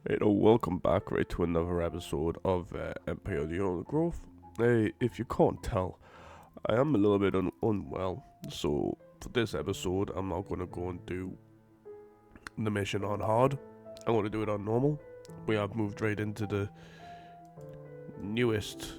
Hey, welcome back to another episode of Empire the Undergrowth. Hey, if you can't tell, I am a little bit unwell, so for this episode, I'm not going to go and do the mission on hard. I'm going to do it on normal. We have moved right into the newest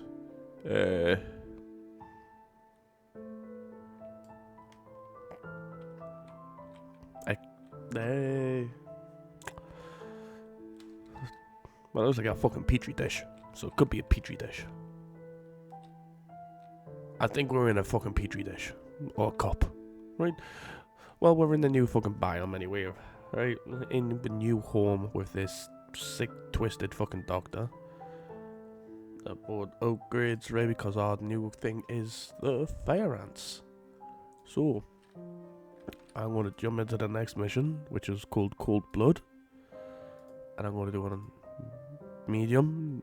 well, it looks like a fucking petri dish, so it could be a petri dish. I think we're in a fucking petri dish. Or a cup. Right? Well, we're in the new fucking biome anyway. Right? In the new home with this sick, twisted fucking doctor. Aboard upgrades, right? Because our new thing is the fire ants. So, I'm going to jump into the next mission, which is called Cold Blood. And I'm going to do it on medium.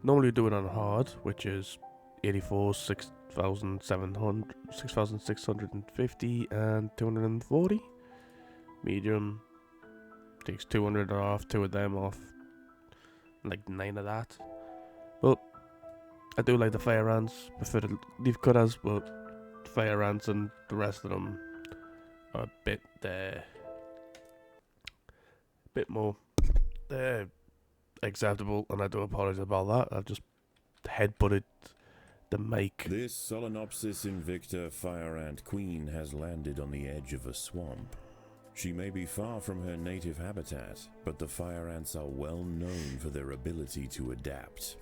Normally do it on hard, which is 84, 6,650 and 240. Medium takes 200 off, 2 of them off, like 9 of that. But I do like the fire ants, prefer the leaf cutters, but fire ants and the rest of them are a bit more acceptable, and I do apologize about that. I've just headbutted the mic. This Solenopsis invicta fire ant queen has landed on the edge of a swamp. She may be far from her native habitat, but the fire ants are well known for their ability to adapt.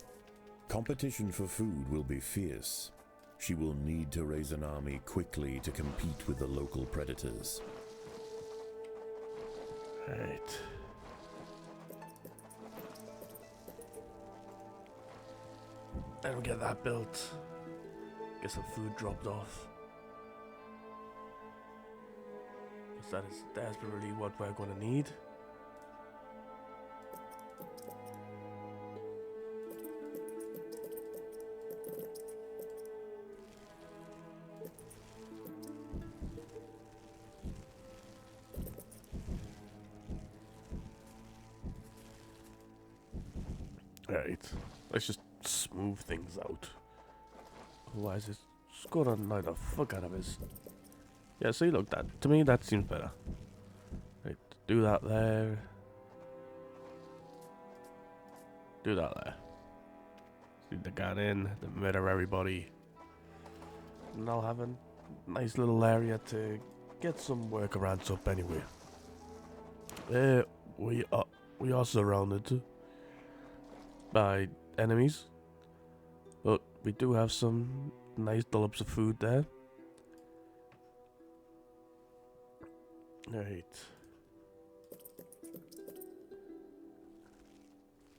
Competition for food will be fierce. She will need to raise an army quickly to compete with the local predators. Right. And we get that built. Get some food dropped off. Because that is desperately what we're going to need. Right. Let's just smooth things out. Otherwise, it's gonna annoy the fuck out of us. Yeah, see, look, that to me that seems better. Right, do that there. Do that there. See the gun in, the murder everybody. And I'll have a nice little area to get some workarounds up anyway. We are surrounded by enemies, but we do have some nice dollops of food there. Right.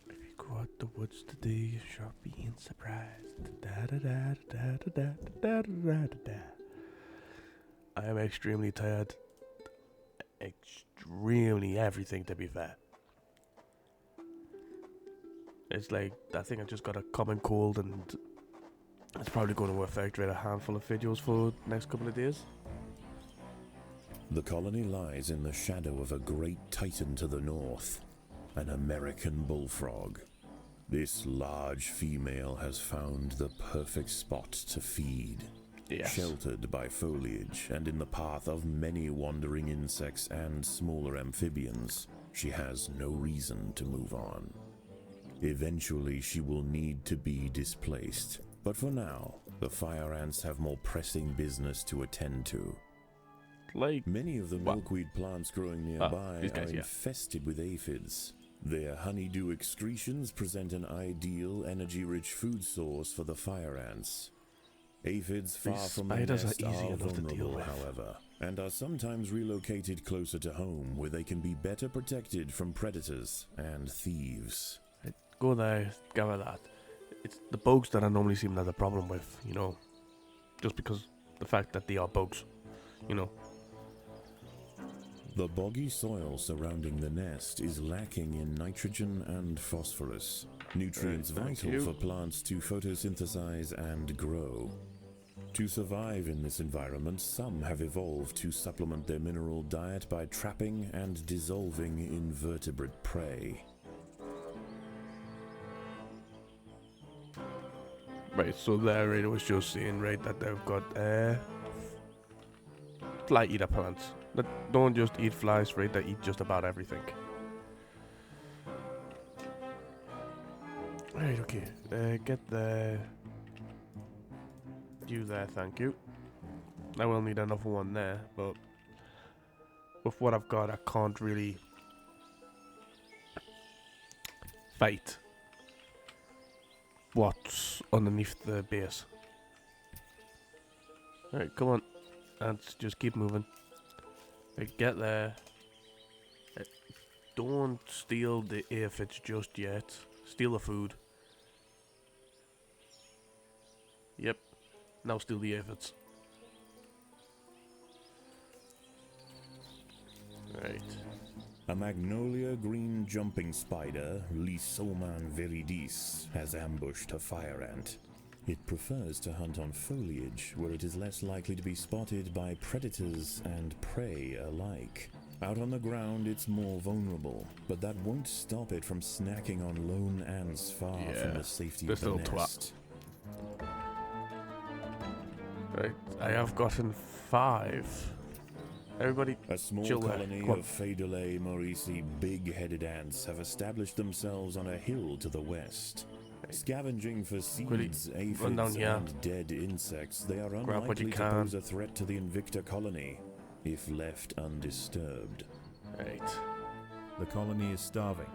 If you go out the woods today, you shall be surprised. Da da da da da da da da da da. I am extremely tired. Extremely everything, to be fair. It's like, I think I just got a common cold, and it's probably going to affect a handful of videos for the next couple of days. The colony lies in the shadow of a great titan to the north, an American bullfrog. This large female has found the perfect spot to feed. Yes. Sheltered by foliage and in the path of many wandering insects and smaller amphibians, she has no reason to move on. Eventually, she will need to be displaced, but for now, the fire ants have more pressing business to attend to. Like, many of the milkweed plants growing nearby are infested with aphids. Their honeydew excretions present an ideal, energy-rich food source for the fire ants. Aphids far from their nest are vulnerable, however, and are sometimes relocated closer to home, where they can be better protected from predators and thieves. Go there, gather that. It's the bugs that I normally seem to have the problem with, just because the fact that they are bugs, The boggy soil surrounding the nest is lacking in nitrogen and phosphorus, nutrients vital for plants to photosynthesize and grow. To survive in this environment, some have evolved to supplement their mineral diet by trapping and dissolving invertebrate prey. Right, so there it was just saying, right, that they've got fly eater plants that don't just eat flies, right, they eat just about everything. Right, okay, get there. You there, thank you. I will need another one there, but with what I've got, I can't really fight what's underneath the base. Alright, come on. Let's just keep moving. Right, get there. Don't steal the aphids just yet. Steal the food. Yep. Now steal the aphids. Right. A magnolia green jumping spider, Lysoman viridis, has ambushed a fire ant. It prefers to hunt on foliage, where it is less likely to be spotted by predators and prey alike. Out on the ground, it's more vulnerable, but that won't stop it from snacking on lone ants far from the safety of the nest. Right, I have gotten 5. Everybody, a small colony of Phaedulae maurici big-headed ants have established themselves on a hill to the west. Scavenging for seeds, aphids, and dead insects, they are unlikely to pose a threat to the Invicta colony, if left undisturbed. Right. The colony is starving.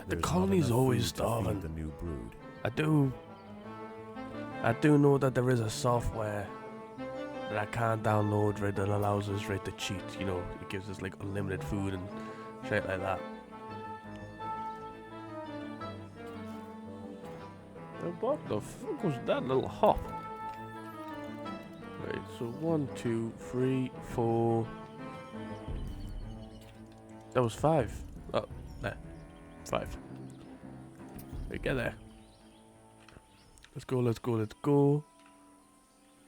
The colony's always starving. The new brood. I do know that there is a software that I can't download, right, that allows us, right, to cheat, you know, it gives us, like, unlimited food and shit like that. What the fuck was that little hop? Right, so 1, 2, 3, 4. That was 5. Oh, there. 5. Right, get there. Let's go, let's go, let's go.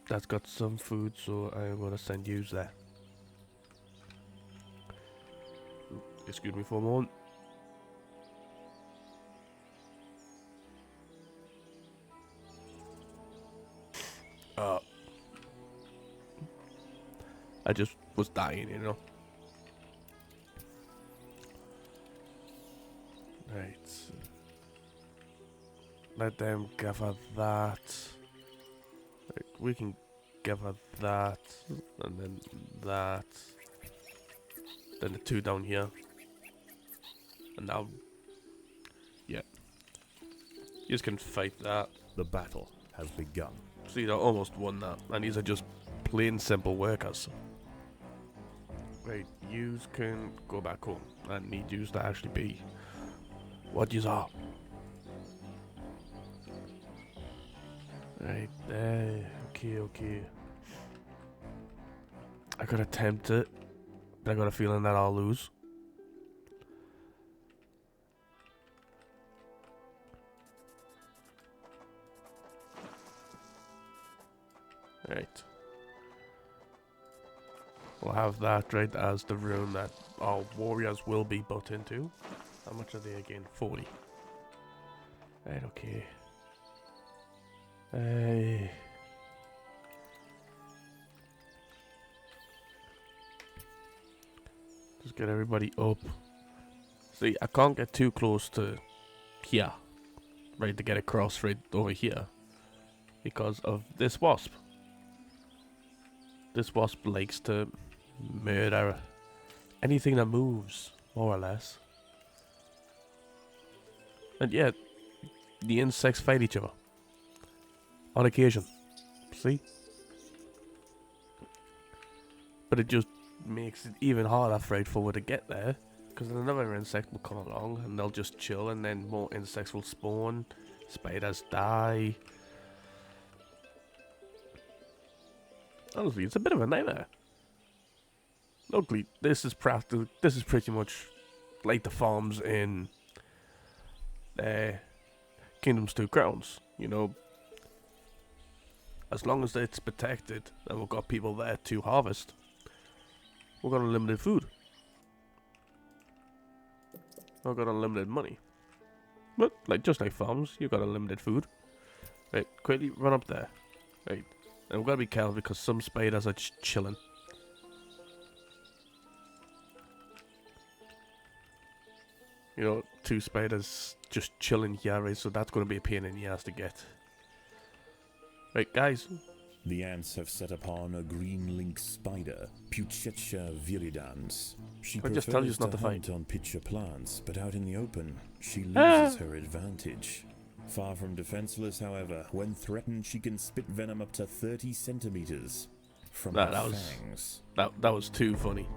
That's got some food, so I'm gonna send you there. Excuse me for a moment. I just was dying, you know. Right. Let them gather that. Right, we can gather that, and then that. Then the 2 down here. And now, yeah. You just can fight that. The battle has begun. See, they almost won that, and these are just plain simple workers. Right, yous can go back home. I need yous to actually be what yous are. Right there. Okay, okay. I could attempt it, but I got a feeling that I'll lose. Right. We'll have that right as the room that our warriors will be put into. How much are they again? 40. Right, okay. Hey. Just get everybody up. See, I can't get too close to here. Right, to get across right over here. Because of this wasp. This wasp likes to murder anything that moves, more or less. And yeah, the insects fight each other. On occasion. See? But it just makes it even harder for it forward to get there. Because another insect will come along and they'll just chill, and then more insects will spawn. Spiders die. Honestly, it's a bit of a nightmare. Luckily, this is pretty much like the farms in Kingdoms 2 Crowns. You know, as long as it's protected and we've got people there to harvest, we've got unlimited food. We've got unlimited money. But, like, just like farms, you've got unlimited food. Right, quickly run up there. Right, and we've got to be careful because some spiders are just chilling. You know, 2 spiders just chilling here, right? So that's going to be a pain in the ass to get. Right, guys. The ants have set upon a green link spider, Puccetia viridans. She just tell you prefers not to to fight. hunt on pitcher plants, but out in the open, she loses her advantage. Far from defenseless, however, when threatened, she can spit venom up to 30 centimeters from her fangs. That was too funny.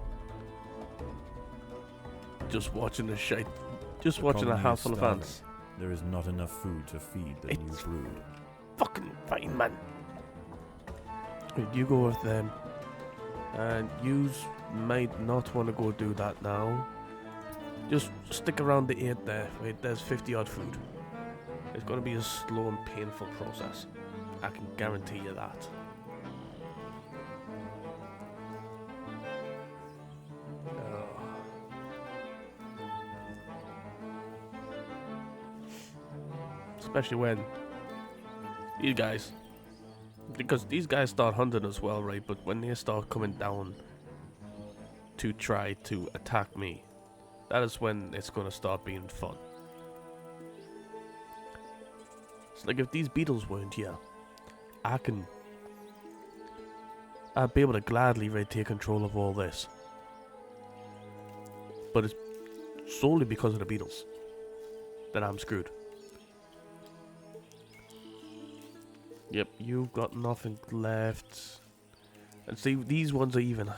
Just watching the shite. Just watching a handful of ants. There is not enough food to feed the new brood. Fucking fine, man. You go with them. And you might not want to go do that now. Just stick around the 8 there. Wait, there's 50 odd food. It's going to be a slow and painful process. I can guarantee you that. Especially when these guys, because these guys start hunting as well, right? But when they start coming down to try to attack me, that is when it's going to start being fun. It's like if these beetles weren't here, I'd be able to gladly take control of all this. But it's solely because of the beetles that I'm screwed. Yep, you've got nothing left. And see, these ones are even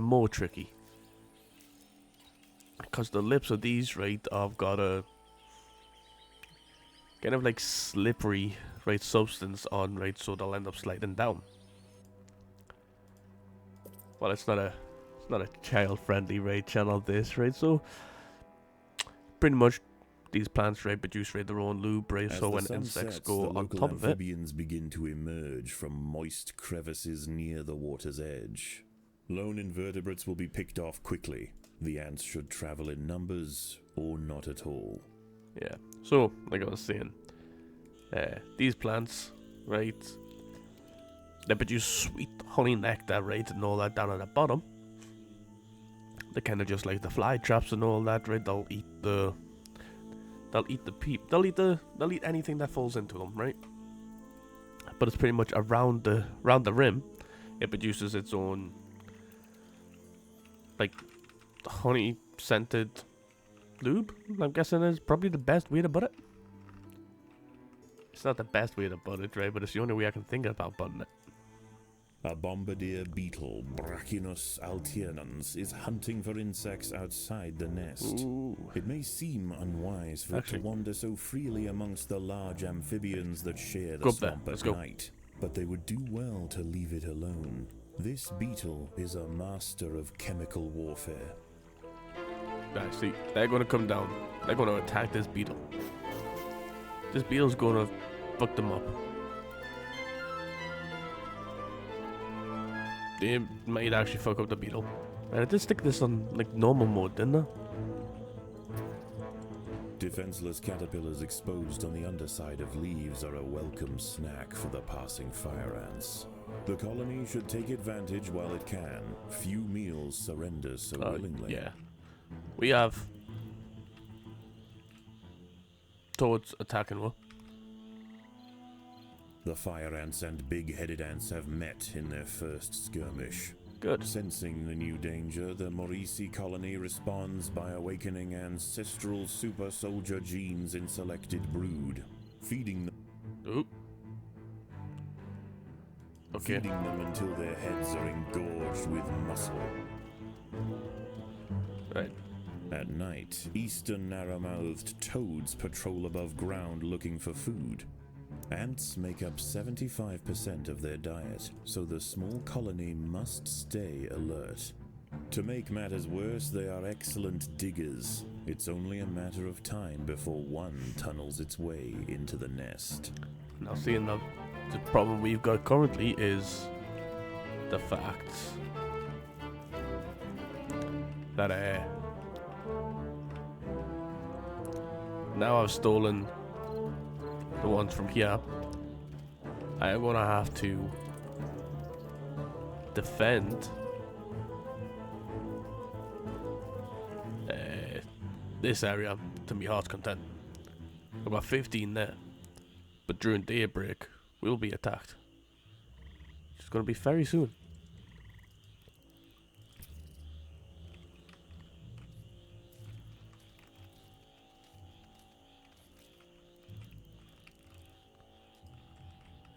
more tricky. Because the lips of these, right, I've got a kind of like slippery, right, substance on, right, so they'll end up sliding down. Well, it's not a child-friendly, right, channel this, right, so pretty much these plants, right, produce, right, their own lube, right, so when insects go on top of it, amphibians begin to emerge from moist crevices near the water's edge. Lone invertebrates will be picked off quickly. The ants should travel in numbers or not at all. Yeah, so, like I was saying, these plants, right, they produce sweet honey nectar, right, and all that down at the bottom. They're kind of just like the fly traps and all that, right, they'll eat anything that falls into them, right? But it's pretty much around the rim, it produces its own, like, honey scented lube. I'm guessing is probably the best way to put it. It's not the best way to put it, right? But it's the only way I can think about putting it. A bombardier beetle, Brachinus alternans, is hunting for insects outside the nest. Ooh. It may seem unwise for it to wander so freely amongst the large amphibians that share the swamp at night, but they would do well to leave it alone. This beetle is a master of chemical warfare. Guys, see, they're going to come down. They're going to attack this beetle. This beetle's going to fuck them up. They might actually fuck up the beetle. And I did stick this on, like, normal mode, didn't I? Defenseless caterpillars exposed on the underside of leaves are a welcome snack for the passing fire ants. The colony should take advantage while it can. Few meals surrender so willingly. Yeah. We have toads attacking one. The fire ants and big-headed ants have met in their first skirmish. Good. Sensing the new danger, the Maurici colony responds by awakening ancestral super soldier genes in selected brood, feeding them. Oop. Okay. Feeding them until their heads are engorged with muscle. Right. At night, eastern narrow-mouthed toads patrol above ground looking for food. Ants make up 75% of their diet, so the small colony must stay alert. To make matters worse, they are excellent diggers. It's only a matter of time before one tunnels its way into the nest. Now, seeing the problem we've got currently is the fact that now I've stolen the ones from here, I am gonna have to defend this area to my heart's content. I've got 15 there, but during daybreak we'll be attacked. It's gonna be very soon.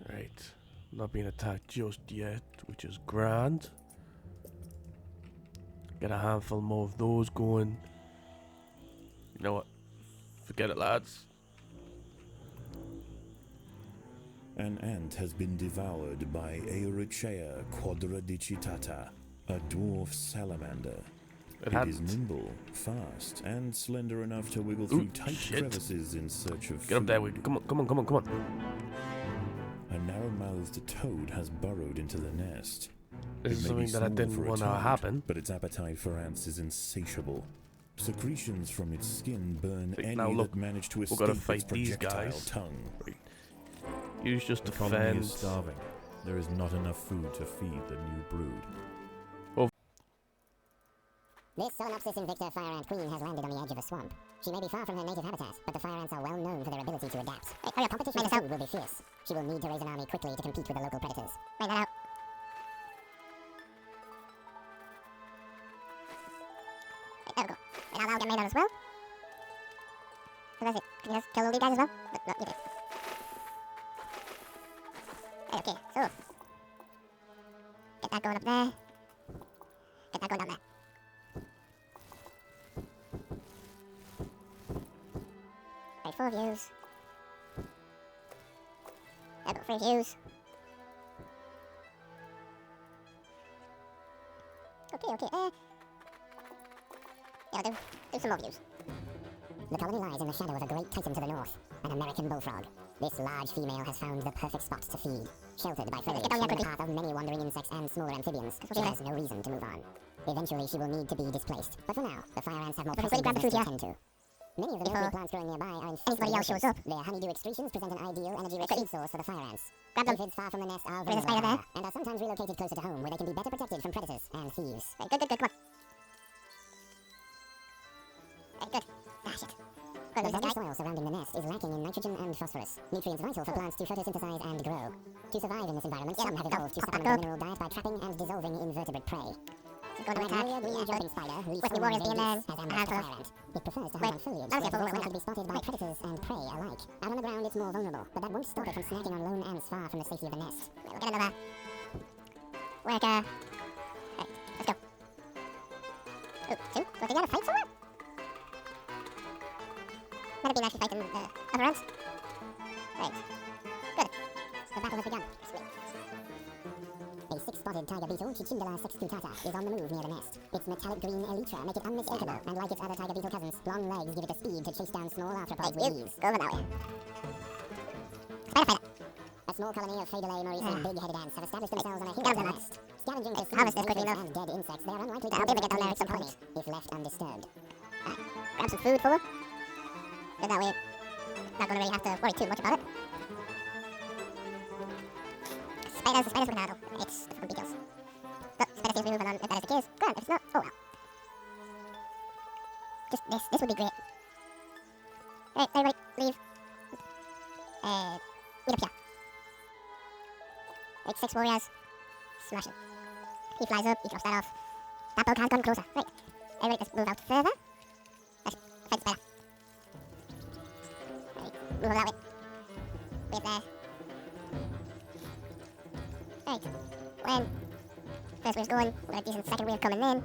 Right, not being attacked just yet, which is grand. Get a handful more of those going. You know what? Forget it, lads. An ant has been devoured by Aurichea quadradicitata, a dwarf salamander. It is nimble, fast, and slender enough to wiggle through tight crevices in search of food. Get up there, come on. A narrow-mouthed toad has burrowed into the nest. This is something that I didn't want to happen. But its appetite for ants is insatiable. Secretions from its skin burn any that manage to escape its projectile tongue. Right. Use just the defend. Colony is starving. There is not enough food to feed the new brood. This Solenopsis invicta fire ant queen has landed on the edge of a swamp. She may be far from her native habitat, but the fire ants are well known for their ability to adapt. Hey, competition for food will be fierce. She will need to raise an army quickly to compete with the local predators. Wait that out. There we go. And I'll get made out as well. What is it? Can you just kill all these guys as well? No, you did. Okay, so. Get that going up there. Get that going down there. Right, 4 views. I've got 3 views. Okay. Yeah, do some more views. The colony lies in the shadow of a great titan to the north, an American bullfrog. This large female has found the perfect spot to feed, sheltered by foliage from the path of many wandering insects and smaller amphibians. She has no reason to move on. Eventually, she will need to be displaced. But for now, the fire ants have more pressing business to attend to. Many of the nursery plants growing nearby are infested with shows up. Their honeydew excretions present an ideal energy-rich food source for the fire ants. Aphids far from the nest are vulnerable and are sometimes relocated closer to home, where they can be better protected from predators and thieves. Good, come on. Good. Ah, shit. The desert soil surrounding the nest is lacking in nitrogen and phosphorus, nutrients vital for plants to photosynthesize and grow. To survive in this environment, some have evolved to supplement the mineral diet by trapping and dissolving invertebrate prey. An familiar green jumping spider who leaps from one as ambushed the fire ant. It prefers to hide on foliage, where it's likely to be spotted by predators and prey alike. Out on the ground, it's more vulnerable, but that won't stop it from snacking on lone ants far from the safety of the nest. We'll get another worker. Right, let's go. Oh, 2? Was he gonna fight somewhere? Might have been actually fighting other ants. Right. Good. The battle has begun. Sweet. A 6-spotted tiger beetle, Chichindala sexcutata, is on the move near the nest. Its metallic green elytra make it unmistakable, and like its other tiger beetle cousins, long legs give it the speed to chase down small arthropods with ease. Go over that way. Spider. A small colony of Phaedalae maurice big-headed ants have established themselves on a hill to the nest. Scavenging for seeds, and dead insects, they are unlikely to get down there at some point, if left undisturbed. Grab some food for them. Then that way, not gonna really have to worry too much about it. Spiders looking at it. It's the fucking details. But spider seems to be moving on if that is the case. Good, if it's not, oh well. Just this would be great. Alright, everybody, leave. Meet up here. Like 6 warriors. Smash it. He flies up, he drops that off. That boat has gone closer. Right. Everybody, let's move out further. Let's fight the spider. Right, move over that way. Wait there. Right. When first wave's going, we've got a decent second wave coming in.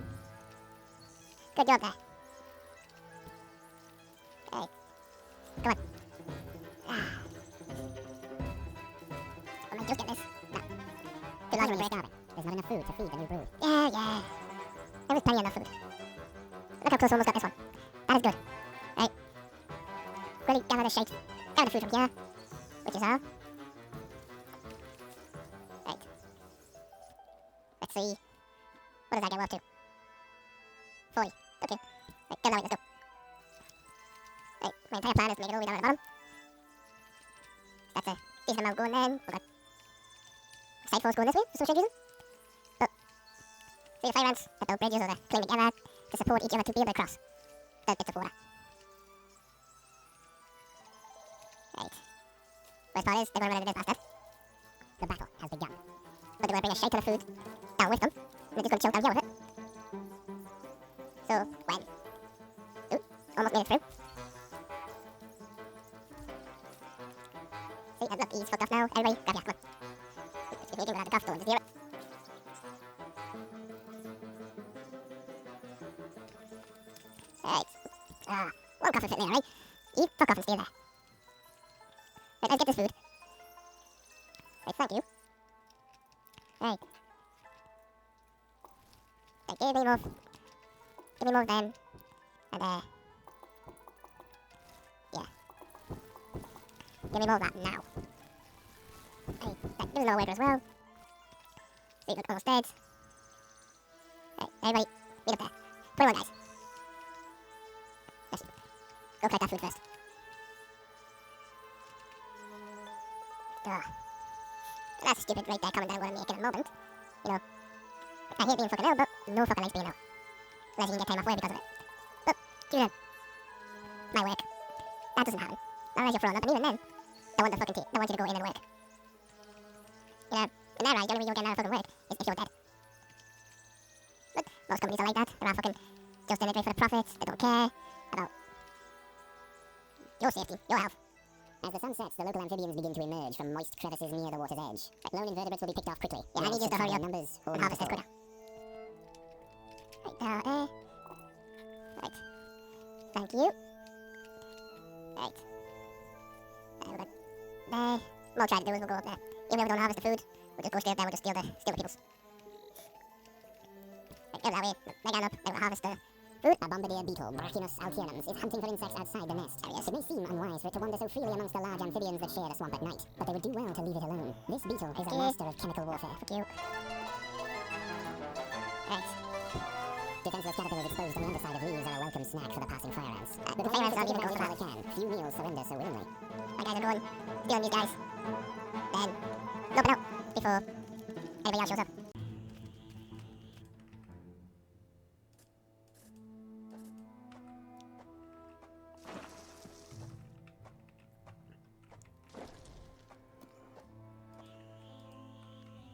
Good job there. Right. Come on. I might just get this. No. Too large of a break. There's not enough food to feed the new brood. Yeah. There was plenty enough food. Look how close we almost got this one. That is good. Right. Really gather the shake. Gather the food from here. Which is all. Right. Let's see. What does that get up to? 40. Okay. Right, go that way, let's go. Right, my entire plan is to make it all the way down at the bottom. That's a decent amount going then. We've got side force going this way for some strange reason. But see the fire ants that build bridges or they cling together to support each other to be able to cross the bits of water. Right. Worst part is they're going to run into this bastard. The battle has begun. But they're going to bring a shite ton of food down with them. And they're just going to chill down here with it. So, when... Ooh, almost made it through. See, and look, he's fucked off now. Everybody, grab ya, come on. If you're we'll have the cough going to steer it. Right. One cough will fit there, right? You fuck off and steer there. Right, let's get this food. Right, thank you. Right. Right, give me more. Give me more of them. And, yeah. Give me more of that now. Right, there's no waiter as well. See, look, almost dead. Right, everybody, meet up there. 21 guys. Yes. Go collect that food first. That's stupid right there, coming down what I'm making at the moment. You know, I hate being fucking ill, but no fucking likes being ill. Unless you can get time off work because of it. But, Julian, my work, that doesn't happen. Unless you're thrown up, and even then, they want you to go in and work. You know, in their eyes, the only reason you're getting out of fucking work is if you're dead. But most companies are like that. They're all fucking just in it for the profits. They don't care about your safety, your health. As the sun sets, the local amphibians begin to emerge from moist crevices near the water's edge. Lone invertebrates will be picked off quickly. Yeah, I need you to hurry up numbers and harvest this quicker. Right, there. Right. Thank you. Right. We'll go there. What we'll try to do is we'll go up there. Even though we don't harvest the food, we'll just go straight up there, we'll just steal the peoples. Right, go that way. They got up, they will harvest the food. A bombardier beetle, Brachymus alternans, is hunting for insects outside the nest. It may seem unwise for it to wander so freely amongst the large amphibians that share the swamp at night, but they would do well to leave it alone. This beetle is a master of chemical warfare. Fuck you. Right. Defenseless caterpillars exposed on the underside of leaves are a welcome snack for the passing fire ants. The fire ants are even going while they can. Few meals surrender so willingly. My guys are going, stealing these guys. Then, open out before anybody else shows up.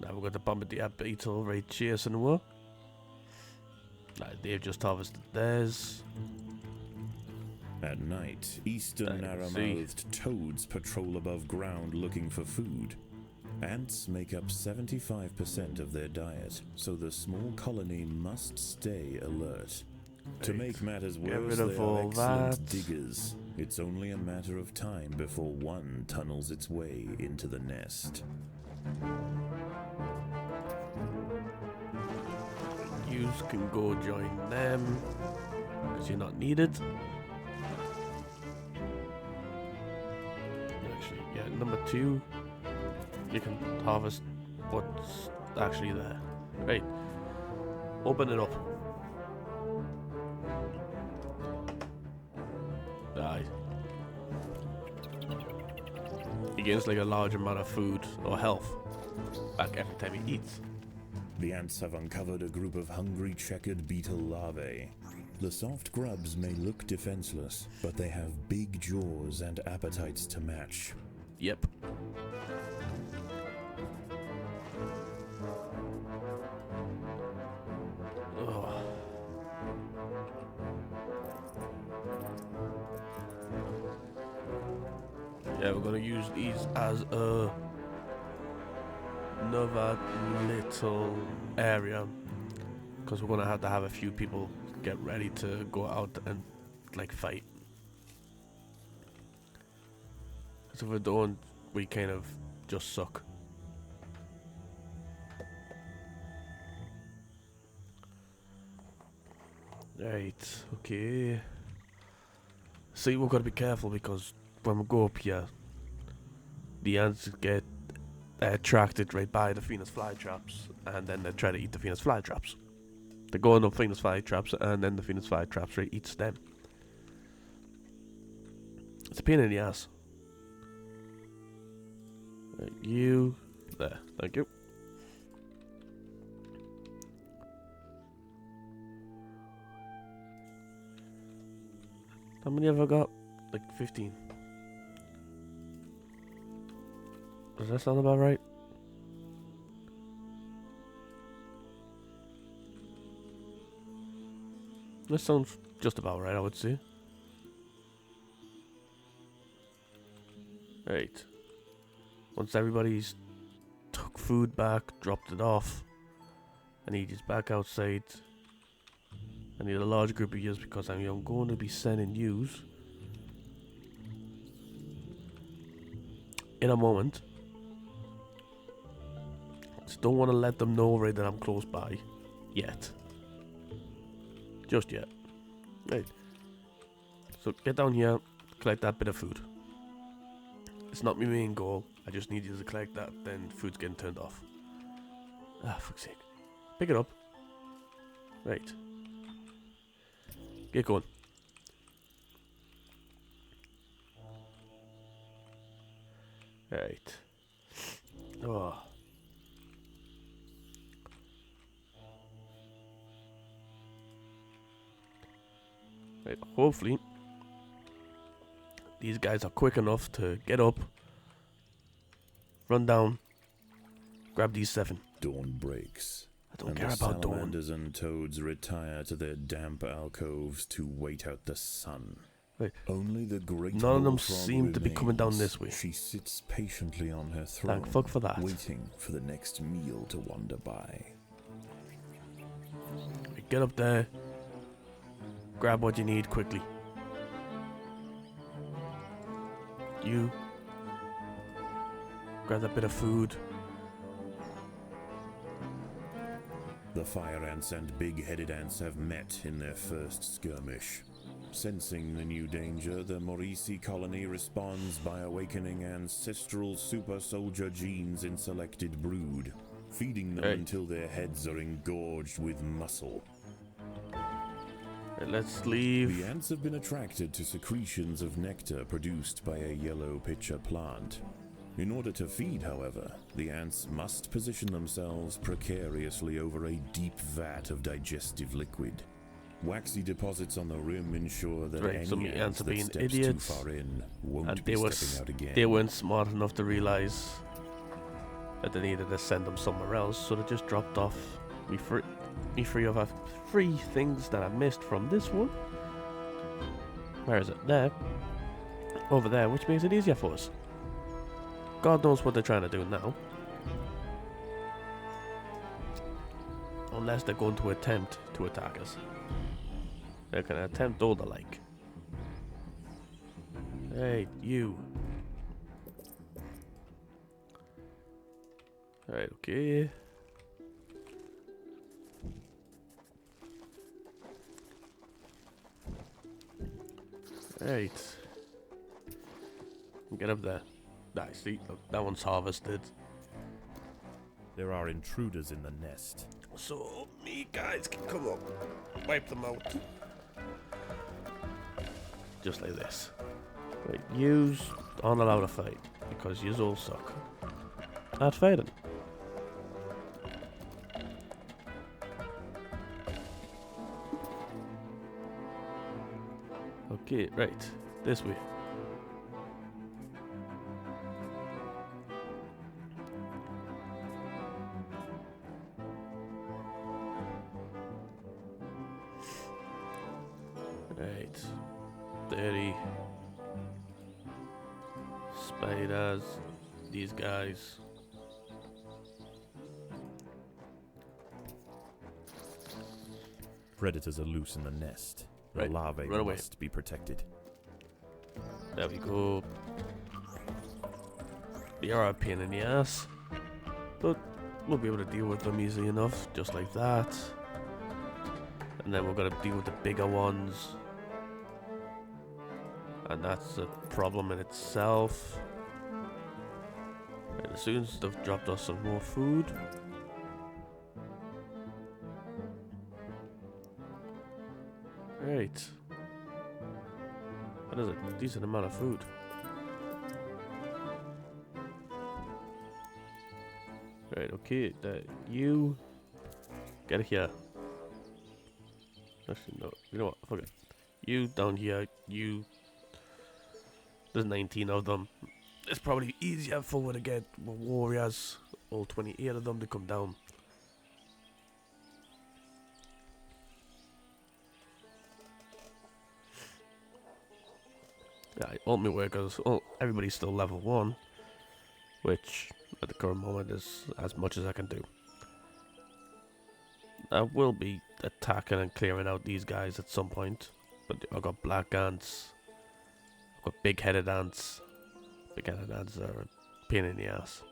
Now we've got the bombardier beetle right chasing them up. They've just harvested theirs. At night, eastern narrow-mouthed toads patrol above ground looking for food. Ants make up 75% of their diet, so the small colony must stay alert. To make matters worse, they are excellent diggers. It's only a matter of time before one tunnels its way into the nest. You can go join them, because you're not needed. Actually, yeah, number 2, you can harvest what's actually there. Right, open it up. Aye. He gains like a large amount of food or health back every time he eats. The ants have uncovered a group of hungry checkered beetle larvae. The soft grubs may look defenseless, but they have big jaws and appetites to match. Yep. Oh. Yeah, we're gonna use these as another little area, because we're gonna have a few people get ready to go out and like fight. So if we don't, we kind of just suck. Right, okay. See, we've got to be careful, because when we go up here, the ants get attracted right by the Venus flytraps, and then they try to eat the Venus flytraps. They go on the Venus flytraps, and then the Venus flytraps right eats them. It's a pain in the ass. Right, you there, thank you. How many have I got? Like 15. Does that sound about right? That sounds just about right, I would say. Right. Once everybody's took food back, dropped it off, I need you back outside. I need a large group of yous because I'm going to be sending yous in a moment. Just don't want to let them know right that I'm close by yet. Just yet. Right. So get down here, collect that bit of food. It's not my main goal. I just need you to collect that, then food's getting turned off. Ah, fuck's sake. Pick it up. Right. Get going. Right. Oh. Right, hopefully these guys are quick enough to get up, run down, grab these 7. Dawn breaks. I don't care about dawn. Salamanders and toads retire to their damp alcoves to wait out the sun. Right. Only the great None of them bullfrog seem to be coming down this way. She sits patiently on her throne, Thank fuck for that. waiting for the next meal to wander by. Right, get up there, grab what you need quickly. You grab that bit of food. The fire ants and big-headed ants have met in their first skirmish. Sensing the new danger, the Maurici colony responds by awakening ancestral super soldier genes in selected brood, feeding them until their heads are engorged with muscle. Right, let's leave. The ants have been attracted to secretions of nectar produced by a yellow pitcher plant. In order to feed, however, the ants must position themselves precariously over a deep vat of digestive liquid. Waxy deposits on the rim ensure that any ant that steps idiots, too far in won't be stepping out again. They weren't smart enough to realize that they needed to send them somewhere else, so they just dropped off me three things that I missed from this one. Where is it? There. Over there, which makes it easier for us. God knows what they're trying to do now. Unless they're going to attempt to attack us. They can attempt all the like. Hey, you. Alright, okay. Right. Get up there. Nice. See, look, that one's harvested. There are intruders in the nest. So, me guys can come up, wipe them out. Just like this. Right, yous aren't allowed to fight, because yous all suck at fighting. Okay, right, this way. Right, 30 spiders, these guys. Predators are loose in the nest. The Right, larvae run away. must be protected. There we go. They are a pain in the ass, but we'll be able to deal with them easily enough, just like that. And then we're going to deal with the bigger ones. And that's a problem in itself. Right, as soon as they've dropped us some more food. Right. That is a decent amount of food. Right, okay, you get here. Actually, no, you know what, fuck it. You down here, you. There's 19 of them. It's probably easier for to get warriors, all 28 of them, to come down. Yeah, all my workers, everybody's still level 1, which at the current moment is as much as I can do. I will be attacking and clearing out these guys at some point, but I've got black ants, I've got big-headed ants. Big-headed ants are a pain in the ass.